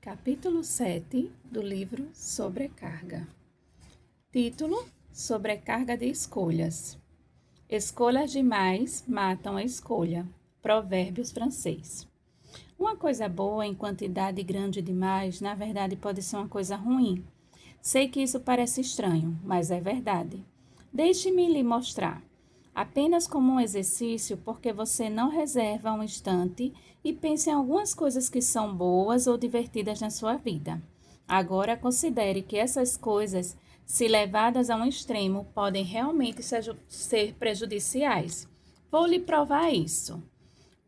Capítulo 7 do livro Sobrecarga. Título: Sobrecarga de escolhas. Escolhas demais matam a escolha. Provérbios francês. Uma coisa boa em quantidade grande demais, na verdade, pode ser uma coisa ruim. Sei que isso parece estranho, mas é verdade. Deixe-me lhe mostrar. Apenas como um exercício, porque você não reserva um instante e pense em algumas coisas que são boas ou divertidas na sua vida. Agora, considere que essas coisas, se levadas a um extremo, podem realmente ser prejudiciais. Vou lhe provar isso.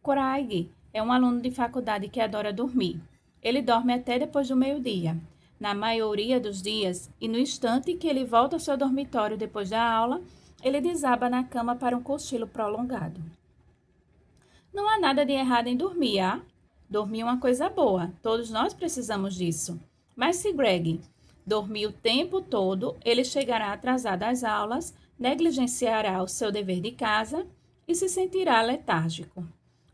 Craig é um aluno de faculdade que adora dormir. Ele dorme até depois do meio-dia. Na maioria dos dias, e no instante que ele volta ao seu dormitório depois da aula, ele desaba na cama para um cochilo prolongado. Não há nada de errado em dormir, ah? Dormir é uma coisa boa, todos nós precisamos disso. Mas se Greg dormir o tempo todo, ele chegará atrasado às aulas, negligenciará o seu dever de casa e se sentirá letárgico.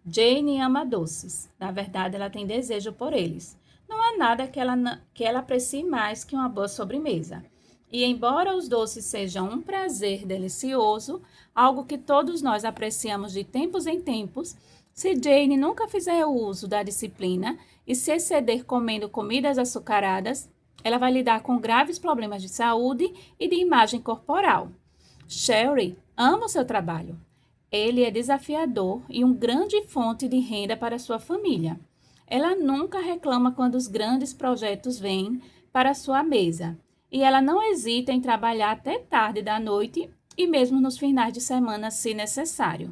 Jane ama doces. Na verdade, ela tem desejo por eles. Não há nada que ela aprecie mais que uma boa sobremesa. E embora os doces sejam um prazer delicioso, algo que todos nós apreciamos de tempos em tempos, se Jane nunca fizer uso da disciplina e se exceder comendo comidas açucaradas, ela vai lidar com graves problemas de saúde e de imagem corporal. Sherry ama o seu trabalho. Ele é desafiador e uma grande fonte de renda para sua família. Ela nunca reclama quando os grandes projetos vêm para sua mesa. E ela não hesita em trabalhar até tarde da noite e mesmo nos finais de semana, se necessário.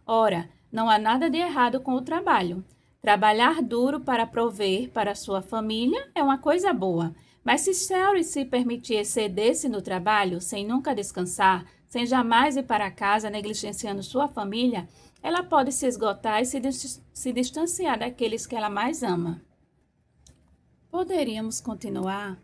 Ora, não há nada de errado com o trabalho. Trabalhar duro para prover para sua família é uma coisa boa. Mas se Sherry se permitir exceder-se no trabalho, sem nunca descansar, sem jamais ir para casa negligenciando sua família, ela pode se esgotar e se distanciar daqueles que ela mais ama. Poderíamos continuar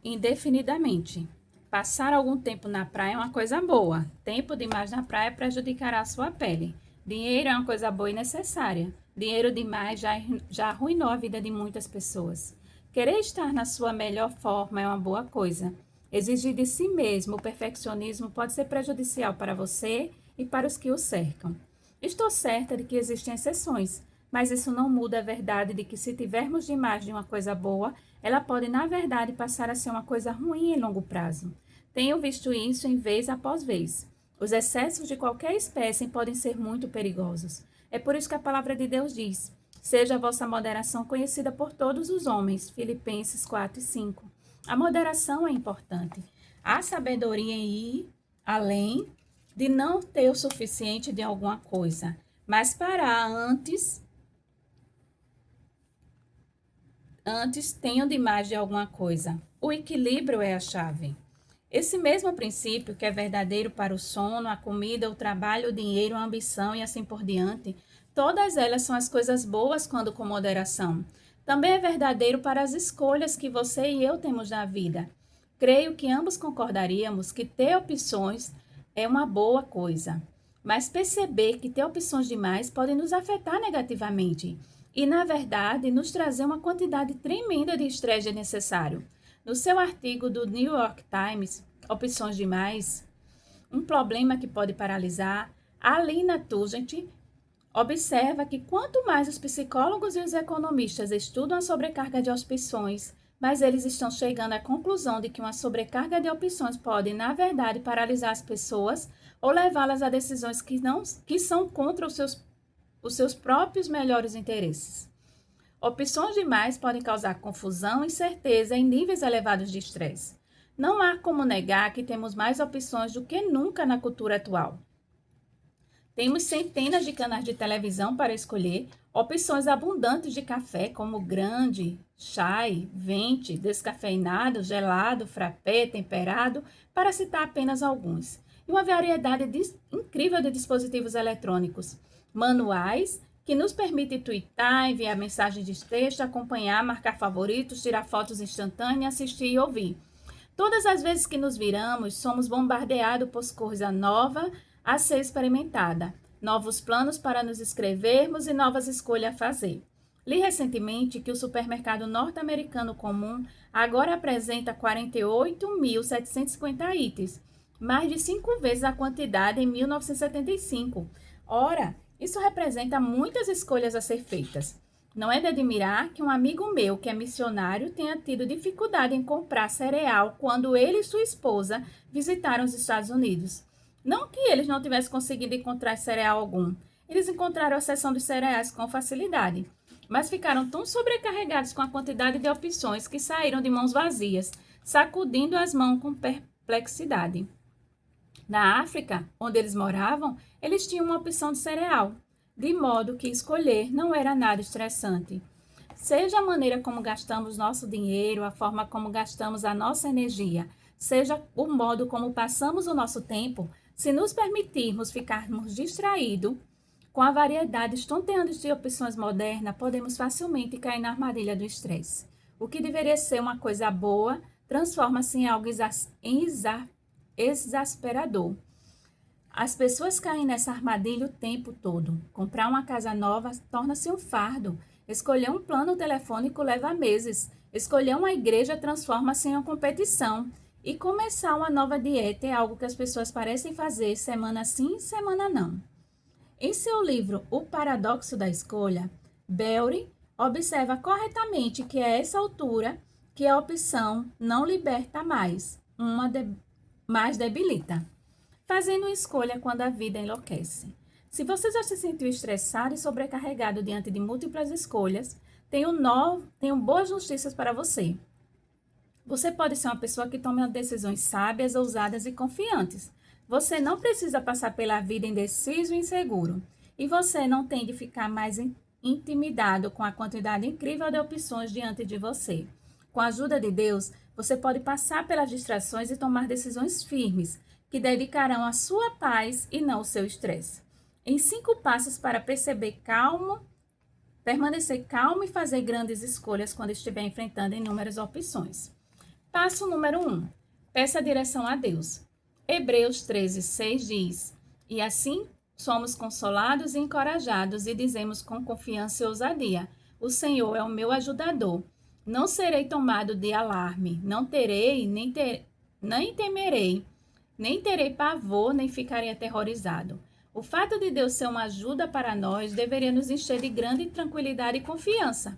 indefinidamente. Passar algum tempo na praia é uma coisa boa. Tempo demais na praia prejudicará a sua pele. Dinheiro é uma coisa boa e necessária. Dinheiro demais já arruinou a vida de muitas pessoas. Querer estar na sua melhor forma é uma boa coisa. Exigir de si mesmo o perfeccionismo pode ser prejudicial para você e para os que o cercam. Estou certa de que existem exceções, mas isso não muda a verdade de que se tivermos demais de uma coisa boa, ela pode, na verdade, passar a ser uma coisa ruim em longo prazo. Tenho visto isso em vez após vez. Os excessos de qualquer espécie podem ser muito perigosos. É por isso que a palavra de Deus diz: seja a vossa moderação conhecida por todos os homens. Filipenses 4:5. A moderação é importante. Há sabedoria em ir além de não ter o suficiente de alguma coisa, mas parar antes tenham demais de alguma coisa. O equilíbrio é a chave. Esse mesmo princípio, que é verdadeiro para o sono, a comida, o trabalho, o dinheiro, a ambição e assim por diante, todas elas são as coisas boas quando com moderação. Também é verdadeiro para as escolhas que você e eu temos na vida. Creio que ambos concordaríamos que ter opções é uma boa coisa, mas perceber que ter opções demais pode nos afetar negativamente e, na verdade, nos trazer uma quantidade tremenda de estresse desnecessário. No seu artigo do New York Times, Opções Demais, um problema que pode paralisar, Alina Tugent observa que quanto mais os psicólogos e os economistas estudam a sobrecarga de opções, mas eles estão chegando à conclusão de que uma sobrecarga de opções pode, na verdade, paralisar as pessoas ou levá-las a decisões que são contra os seus próprios melhores interesses. Opções demais podem causar confusão e incerteza em níveis elevados de estresse. Não há como negar que temos mais opções do que nunca na cultura atual. Temos centenas de canais de televisão para escolher, opções abundantes de café, como grande, chai, venti, descafeinado, gelado, frappé, temperado, para citar apenas alguns. E uma variedade incrível de dispositivos eletrônicos, manuais, que nos permite twittar, enviar mensagens de texto, acompanhar, marcar favoritos, tirar fotos instantâneas, assistir e ouvir. Todas as vezes que nos viramos, somos bombardeados por coisa nova a ser experimentada, novos planos para nos inscrevermos e novas escolhas a fazer. Li recentemente que o supermercado norte-americano comum agora apresenta 48.750 itens, mais de 5 vezes a quantidade em 1975. Ora, isso representa muitas escolhas a ser feitas. Não é de admirar que um amigo meu, que é missionário, tenha tido dificuldade em comprar cereal quando ele e sua esposa visitaram os Estados Unidos. Não que eles não tivessem conseguido encontrar cereal algum. Eles encontraram a seção dos cereais com facilidade, mas ficaram tão sobrecarregados com a quantidade de opções que saíram de mãos vazias, sacudindo as mãos com perplexidade. Na África, onde eles moravam, eles tinham uma opção de cereal, de modo que escolher não era nada estressante. Seja a maneira como gastamos nosso dinheiro, a forma como gastamos a nossa energia, seja o modo como passamos o nosso tempo, se nos permitirmos ficarmos distraídos com a variedade estonteante de opções modernas, podemos facilmente cair na armadilha do estresse. O que deveria ser uma coisa boa transforma-se em algo exasperador. As pessoas caem nessa armadilha o tempo todo. Comprar uma casa nova torna-se um fardo. Escolher um plano telefônico leva meses. Escolher uma igreja transforma-se em uma competição. E começar uma nova dieta é algo que as pessoas parecem fazer semana sim, semana não. Em seu livro O Paradoxo da Escolha, Belry observa corretamente que é a essa altura que a opção não liberta mais, mais debilita, fazendo escolha quando a vida enlouquece. Se você já se sentiu estressado e sobrecarregado diante de múltiplas escolhas, tenho boas notícias para você. Você pode ser uma pessoa que toma decisões sábias, ousadas e confiantes. Você não precisa passar pela vida indeciso e inseguro. E você não tem de ficar mais intimidado com a quantidade incrível de opções diante de você. Com a ajuda de Deus, você pode passar pelas distrações e tomar decisões firmes, que dedicarão a sua paz e não o seu estresse. Em 5 passos para permanecer calmo e fazer grandes escolhas quando estiver enfrentando inúmeras opções. Passo número 1. Peça direção a Deus. Hebreus 13:6 diz: E assim somos consolados e encorajados e dizemos com confiança e ousadia: O Senhor é o meu ajudador. Não serei tomado de alarme, não terei, nem temerei, nem terei pavor, nem ficarei aterrorizado. O fato de Deus ser uma ajuda para nós deveria nos encher de grande tranquilidade e confiança.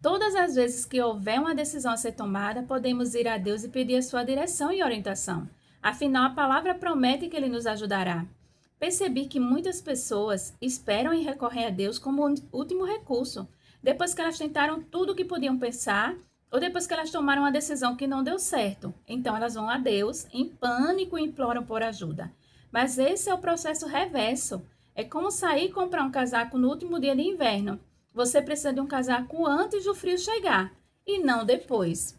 Todas as vezes que houver uma decisão a ser tomada, podemos ir a Deus e pedir a sua direção e orientação. Afinal, a palavra promete que Ele nos ajudará. Percebi que muitas pessoas esperam em recorrer a Deus como último recurso, depois que elas tentaram tudo o que podiam pensar, ou depois que elas tomaram uma decisão que não deu certo. Então, elas vão a Deus, em pânico, e imploram por ajuda. Mas esse é o processo reverso. É como sair e comprar um casaco no último dia de inverno. Você precisa de um casaco antes do frio chegar, e não depois.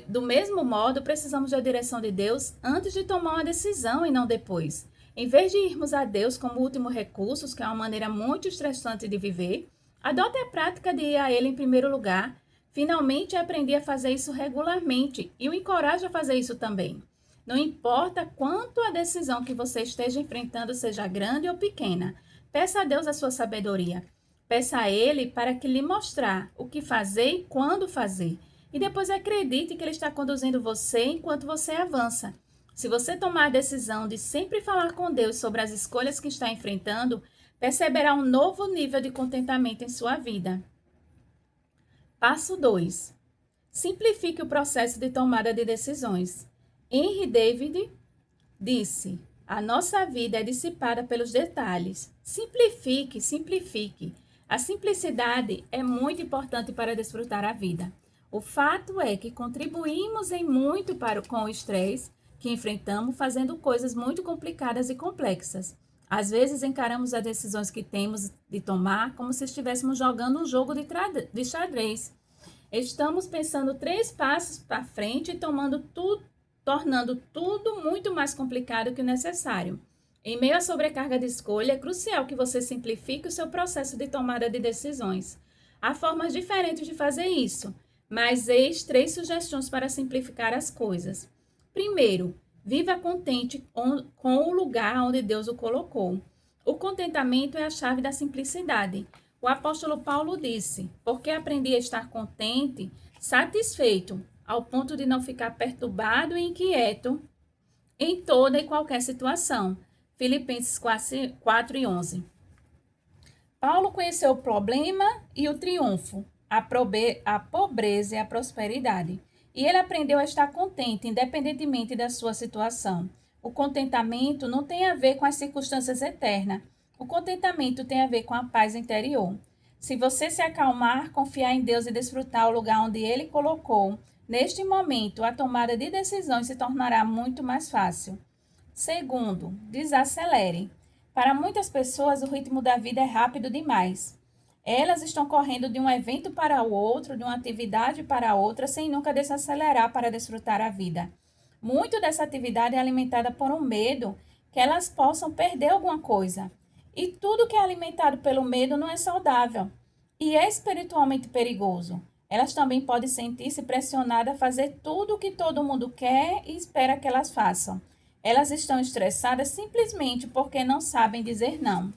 Do mesmo modo, precisamos da direção de Deus antes de tomar uma decisão e não depois. Em vez de irmos a Deus como último recurso, que é uma maneira muito estressante de viver, adote a prática de ir a Ele em primeiro lugar. Finalmente, aprendi a fazer isso regularmente e o encorajo a fazer isso também. Não importa quanto a decisão que você esteja enfrentando seja grande ou pequena, peça a Deus a sua sabedoria. Peça a Ele para que lhe mostrar o que fazer e quando fazer. E depois acredite que Ele está conduzindo você enquanto você avança. Se você tomar a decisão de sempre falar com Deus sobre as escolhas que está enfrentando, perceberá um novo nível de contentamento em sua vida. Passo 2. Simplifique o processo de tomada de decisões. Henry David disse: a nossa vida é dissipada pelos detalhes. Simplifique, simplifique. A simplicidade é muito importante para desfrutar a vida. O fato é que contribuímos em muito com o estresse que enfrentamos fazendo coisas muito complicadas e complexas. Às vezes encaramos as decisões que temos de tomar como se estivéssemos jogando um jogo de xadrez. Estamos pensando 3 passos para frente e tornando tudo muito mais complicado que o necessário. Em meio à sobrecarga de escolha, é crucial que você simplifique o seu processo de tomada de decisões. Há formas diferentes de fazer isso, mas eis 3 sugestões para simplificar as coisas. Primeiro, viva contente com o lugar onde Deus o colocou. O contentamento é a chave da simplicidade. O apóstolo Paulo disse: porque aprendi a estar contente, satisfeito, ao ponto de não ficar perturbado e inquieto em toda e qualquer situação. Filipenses 4:11. Paulo conheceu o problema e o triunfo, a pobreza e a prosperidade. E ele aprendeu a estar contente, independentemente da sua situação. O contentamento não tem a ver com as circunstâncias eternas. O contentamento tem a ver com a paz interior. Se você se acalmar, confiar em Deus e desfrutar o lugar onde Ele colocou, neste momento, a tomada de decisões se tornará muito mais fácil. Segundo, desacelere. Para muitas pessoas, o ritmo da vida é rápido demais. Elas estão correndo de um evento para o outro, de uma atividade para outra, sem nunca desacelerar para desfrutar a vida. Muito dessa atividade é alimentada por um medo que elas possam perder alguma coisa. E tudo que é alimentado pelo medo não é saudável e é espiritualmente perigoso. Elas também podem sentir-se pressionadas a fazer tudo o que todo mundo quer e espera que elas façam. Elas estão estressadas simplesmente porque não sabem dizer não.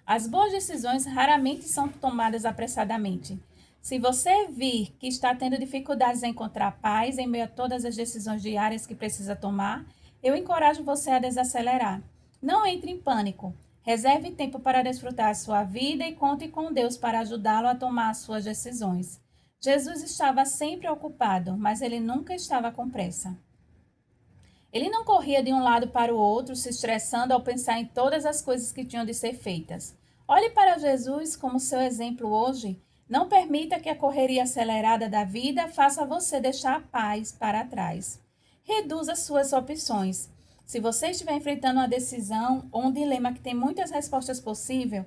As boas decisões raramente são tomadas apressadamente. Se você vir que está tendo dificuldades em encontrar paz em meio a todas as decisões diárias que precisa tomar, eu encorajo você a desacelerar. Não entre em pânico. Reserve tempo para desfrutar a sua vida e conte com Deus para ajudá-lo a tomar as suas decisões. Jesus estava sempre ocupado, mas ele nunca estava com pressa. Ele não corria de um lado para o outro, se estressando ao pensar em todas as coisas que tinham de ser feitas. Olhe para Jesus como seu exemplo hoje. Não permita que a correria acelerada da vida faça você deixar a paz para trás. Reduza suas opções. Se você estiver enfrentando uma decisão ou um dilema que tem muitas respostas possíveis,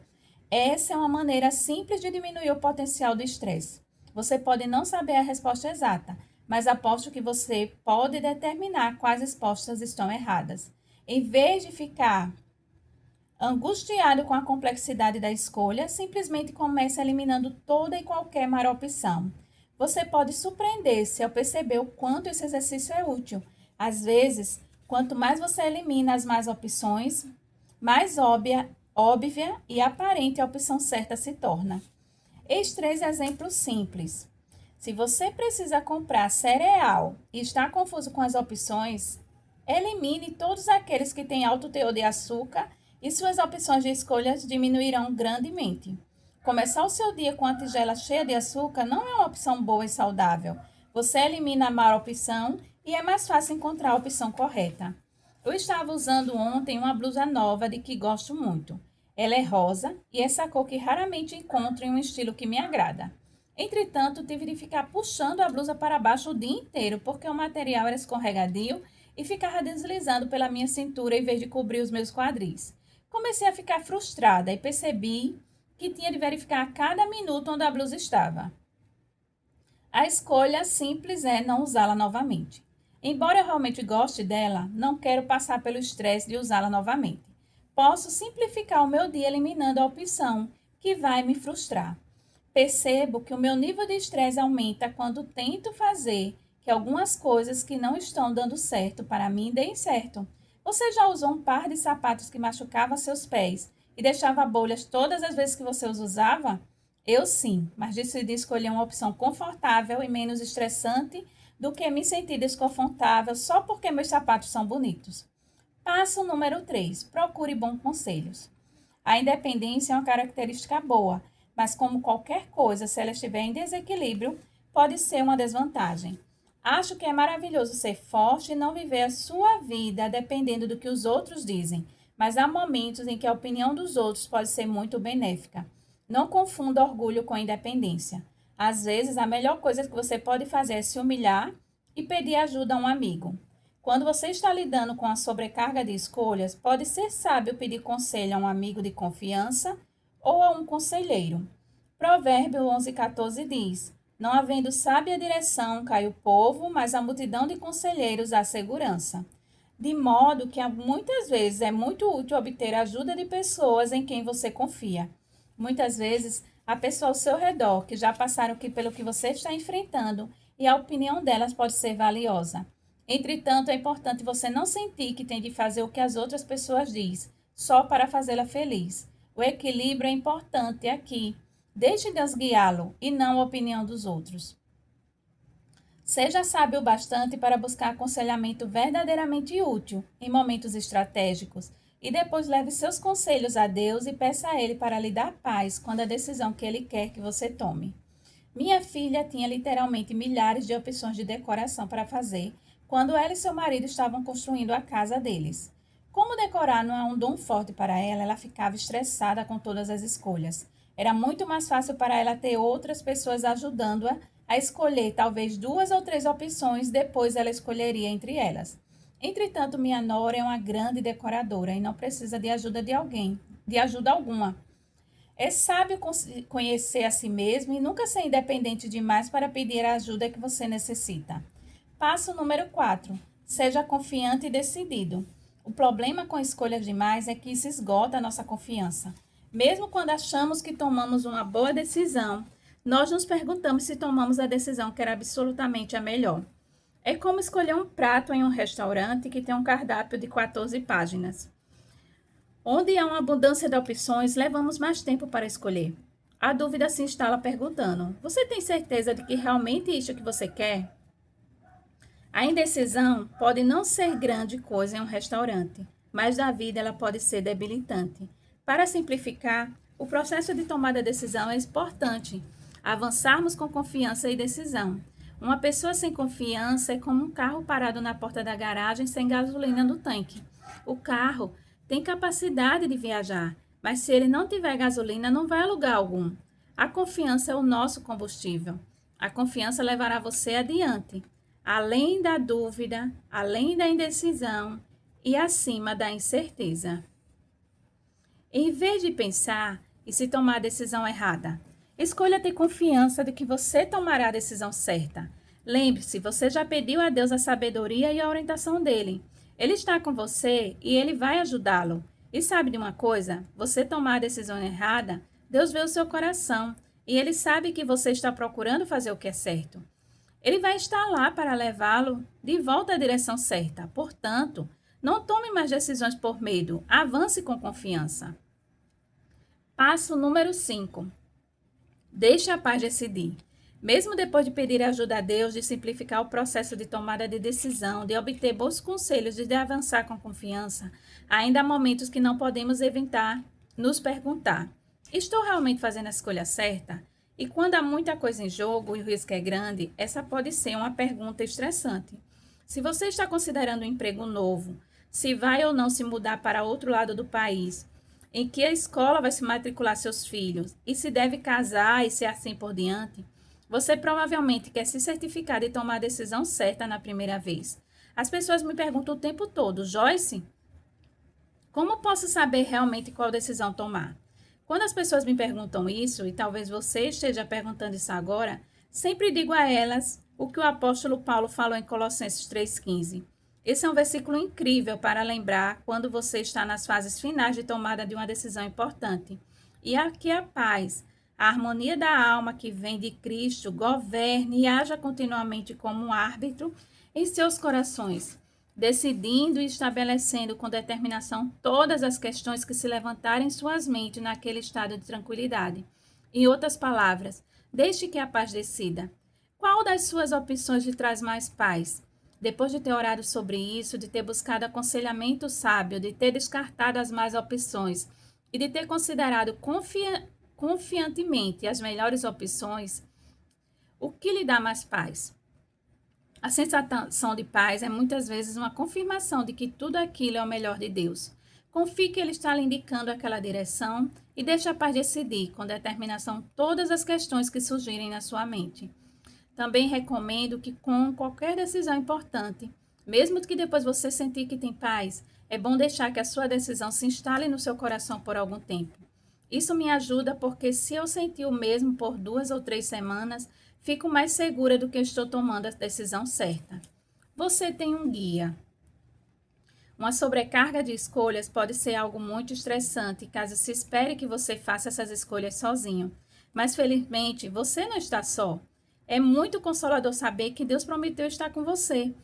essa é uma maneira simples de diminuir o potencial do estresse. Você pode não saber a resposta exata, mas aposto que você pode determinar quais respostas estão erradas. Em vez de ficar angustiado com a complexidade da escolha, simplesmente comece eliminando toda e qualquer má opção. Você pode surpreender-se ao perceber o quanto esse exercício é útil. Às vezes, quanto mais você elimina as más opções, mais óbvia e aparente a opção certa se torna. Eis 3 exemplos simples. Se você precisa comprar cereal e está confuso com as opções, elimine todos aqueles que têm alto teor de açúcar e suas opções de escolhas diminuirão grandemente. Começar o seu dia com a tigela cheia de açúcar não é uma opção boa e saudável. Você elimina a má opção e é mais fácil encontrar a opção correta. Eu estava usando ontem uma blusa nova de que gosto muito. Ela é rosa e essa cor que raramente encontro em um estilo que me agrada. Entretanto, tive de ficar puxando a blusa para baixo o dia inteiro, porque o material era escorregadio e ficava deslizando pela minha cintura em vez de cobrir os meus quadris. Comecei a ficar frustrada e percebi que tinha de verificar a cada minuto onde a blusa estava. A escolha simples é não usá-la novamente. Embora eu realmente goste dela, não quero passar pelo estresse de usá-la novamente. Posso simplificar o meu dia eliminando a opção que vai me frustrar. Percebo que o meu nível de estresse aumenta quando tento fazer que algumas coisas que não estão dando certo para mim deem certo. Você já usou um par de sapatos que machucava seus pés e deixava bolhas todas as vezes que você os usava? Eu sim, mas decidi escolher uma opção confortável e menos estressante do que me sentir desconfortável só porque meus sapatos são bonitos. Passo número 3. Procure bons conselhos. A independência é uma característica boa, mas como qualquer coisa, se ela estiver em desequilíbrio, pode ser uma desvantagem. Acho que é maravilhoso ser forte e não viver a sua vida dependendo do que os outros dizem, mas há momentos em que a opinião dos outros pode ser muito benéfica. Não confunda orgulho com independência. Às vezes, a melhor coisa que você pode fazer é se humilhar e pedir ajuda a um amigo. Quando você está lidando com a sobrecarga de escolhas, pode ser sábio pedir conselho a um amigo de confiança ou a um conselheiro. Provérbio 11:14 diz: não havendo sábia direção, cai o povo, mas a multidão de conselheiros há segurança. De modo que muitas vezes é muito útil obter a ajuda de pessoas em quem você confia. Muitas vezes, há pessoas ao seu redor que já passaram pelo que você está enfrentando e a opinião delas pode ser valiosa. Entretanto, é importante você não sentir que tem de fazer o que as outras pessoas dizem, só para fazê-la feliz. O equilíbrio é importante aqui. Deixe Deus guiá-lo e não a opinião dos outros. Seja sábio o bastante para buscar aconselhamento verdadeiramente útil em momentos estratégicos e depois leve seus conselhos a Deus e peça a Ele para lhe dar paz quando a decisão que Ele quer que você tome. Minha filha tinha literalmente milhares de opções de decoração para fazer quando ela e seu marido estavam construindo a casa deles. Como decorar não é um dom forte para ela, ela ficava estressada com todas as escolhas. Era muito mais fácil para ela ter outras pessoas ajudando-a a escolher talvez 2 ou 3 opções, depois ela escolheria entre elas. Entretanto, minha nora é uma grande decoradora e não precisa de ajuda alguma. É sábio conhecer a si mesmo e nunca ser independente demais para pedir a ajuda que você necessita. Passo número 4. Seja confiante e decidido. O problema com escolhas demais é que isso esgota a nossa confiança. Mesmo quando achamos que tomamos uma boa decisão, nós nos perguntamos se tomamos a decisão que era absolutamente a melhor. É como escolher um prato em um restaurante que tem um cardápio de 14 páginas. Onde há uma abundância de opções, levamos mais tempo para escolher. A dúvida se instala perguntando: você tem certeza de que realmente é isso que você quer? A indecisão pode não ser grande coisa em um restaurante, mas na vida ela pode ser debilitante. Para simplificar, o processo de tomada de decisão é importante. Avançarmos com confiança e decisão. Uma pessoa sem confiança é como um carro parado na porta da garagem sem gasolina no tanque. O carro tem capacidade de viajar, mas se ele não tiver gasolina, não vai a lugar algum. A confiança é o nosso combustível. A confiança levará você adiante, além da dúvida, além da indecisão e acima da incerteza. Em vez de pensar e se tomar a decisão errada, escolha ter confiança de que você tomará a decisão certa. Lembre-se, você já pediu a Deus a sabedoria e a orientação dele. Ele está com você e ele vai ajudá-lo. E sabe de uma coisa? Você tomar a decisão errada, Deus vê o seu coração e ele sabe que você está procurando fazer o que é certo. Ele vai estar lá para levá-lo de volta à direção certa. Portanto, não tome mais decisões por medo. Avance com confiança. Passo número 5. Deixe a paz decidir. Mesmo depois de pedir ajuda a Deus, de simplificar o processo de tomada de decisão, de obter bons conselhos e de avançar com confiança, ainda há momentos que não podemos evitar nos perguntar: estou realmente fazendo a escolha certa? E quando há muita coisa em jogo e o risco é grande, essa pode ser uma pergunta estressante. Se você está considerando um emprego novo, se vai ou não se mudar para outro lado do país, em que a escola vai se matricular seus filhos e se deve casar e ser assim por diante, você provavelmente quer se certificar de tomar a decisão certa na primeira vez. As pessoas me perguntam o tempo todo: Joyce, como posso saber realmente qual decisão tomar? Quando as pessoas me perguntam isso, e talvez você esteja perguntando isso agora, sempre digo a elas o que o apóstolo Paulo falou em Colossenses 3,15. Esse é um versículo incrível para lembrar quando você está nas fases finais de tomada de uma decisão importante. E aqui a paz, a harmonia da alma que vem de Cristo, governe e haja continuamente como um árbitro em seus corações, decidindo e estabelecendo com determinação todas as questões que se levantarem em suas mentes naquele estado de tranquilidade. Em outras palavras, deixe que a paz decida. Qual das suas opções lhe traz mais paz? Depois de ter orado sobre isso, de ter buscado aconselhamento sábio, de ter descartado as más opções e de ter considerado confiantemente as melhores opções, o que lhe dá mais paz? A sensação de paz é muitas vezes uma confirmação de que tudo aquilo é o melhor de Deus. Confie que Ele está lhe indicando aquela direção e deixe a paz decidir com determinação todas as questões que surgirem na sua mente. Também recomendo que com qualquer decisão importante, mesmo que depois você sentir que tem paz, é bom deixar que a sua decisão se instale no seu coração por algum tempo. Isso me ajuda porque se eu sentir o mesmo por 2 ou 3 semanas, fico mais segura do que estou tomando a decisão certa. Você tem um guia. Uma sobrecarga de escolhas pode ser algo muito estressante caso se espere que você faça essas escolhas sozinho. Mas felizmente, você não está só. É muito consolador saber que Deus prometeu estar com você.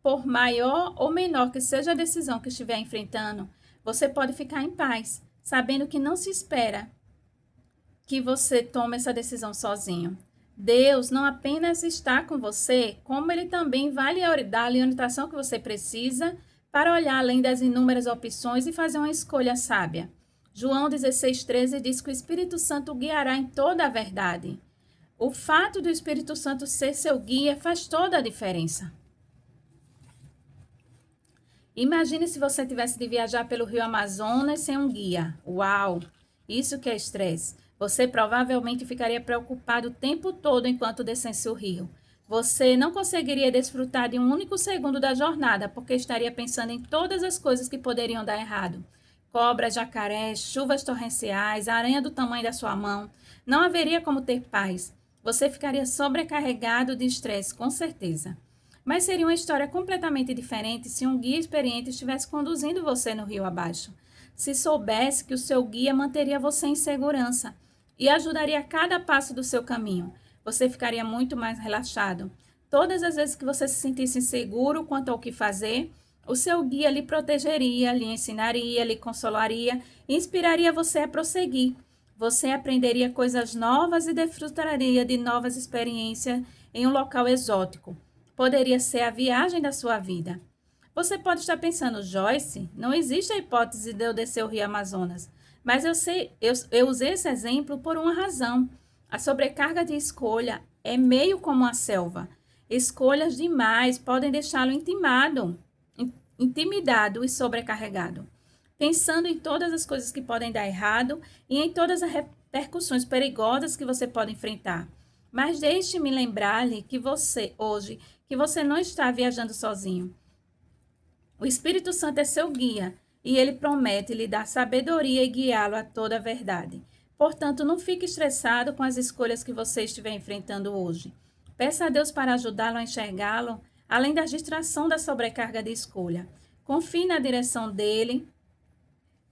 Por maior ou menor que seja a decisão que estiver enfrentando, você pode ficar em paz, sabendo que não se espera que você toma essa decisão sozinho. Deus não apenas está com você, como Ele também vai lhe dar a orientação que você precisa para olhar além das inúmeras opções e fazer uma escolha sábia. João 16,13 diz que o Espírito Santo guiará em toda a verdade. O fato do Espírito Santo ser seu guia faz toda a diferença. Imagine se você tivesse de viajar pelo Rio Amazonas sem um guia. Uau! Isso que é estresse. Você provavelmente ficaria preocupado o tempo todo enquanto descesse o rio. Você não conseguiria desfrutar de um único segundo da jornada, porque estaria pensando em todas as coisas que poderiam dar errado. Cobras, jacarés, chuvas torrenciais, aranha do tamanho da sua mão. Não haveria como ter paz. Você ficaria sobrecarregado de estresse, com certeza. Mas seria uma história completamente diferente se um guia experiente estivesse conduzindo você no rio abaixo. Se soubesse que o seu guia manteria você em segurança e ajudaria a cada passo do seu caminho, você ficaria muito mais relaxado. Todas as vezes que você se sentisse inseguro quanto ao que fazer, o seu guia lhe protegeria, lhe ensinaria, lhe consolaria e inspiraria você a prosseguir. Você aprenderia coisas novas e desfrutaria de novas experiências em um local exótico. Poderia ser a viagem da sua vida. Você pode estar pensando, Joyce, não existe a hipótese de eu descer o Rio Amazonas. Mas eu usei esse exemplo por uma razão. A sobrecarga de escolha é meio como uma selva. Escolhas demais podem deixá-lo intimidado e sobrecarregado, pensando em todas as coisas que podem dar errado e em todas as repercussões perigosas que você pode enfrentar. Mas deixe-me lembrar-lhe que você não está viajando sozinho. O Espírito Santo é seu guia e ele promete lhe dar sabedoria e guiá-lo a toda a verdade. Portanto, não fique estressado com as escolhas que você estiver enfrentando hoje. Peça a Deus para ajudá-lo a enxergá-lo, além da distração da sobrecarga de escolha. Confie na direção dele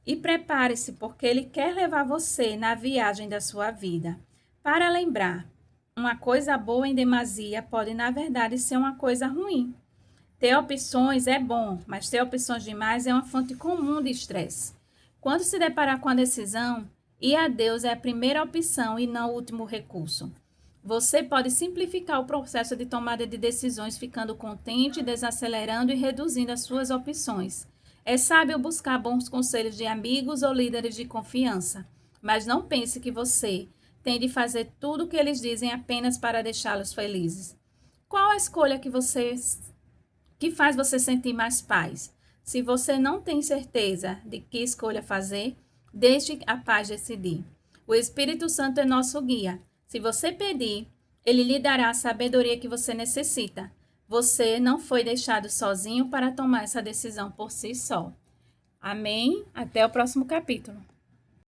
e prepare-se, porque ele quer levar você na viagem da sua vida. Para lembrar, uma coisa boa em demasia pode, na verdade, ser uma coisa ruim. Ter opções é bom, mas ter opções demais é uma fonte comum de estresse. Quando se deparar com a decisão, ir a Deus é a primeira opção e não o último recurso. Você pode simplificar o processo de tomada de decisões ficando contente, desacelerando e reduzindo as suas opções. É sábio buscar bons conselhos de amigos ou líderes de confiança, mas não pense que você tem de fazer tudo o que eles dizem apenas para deixá-los felizes. Qual a escolha que faz você sentir mais paz? Se você não tem certeza de que escolha fazer, deixe a paz decidir. O Espírito Santo é nosso guia. Se você pedir, ele lhe dará a sabedoria que você necessita. Você não foi deixado sozinho para tomar essa decisão por si só. Amém? Até o próximo capítulo.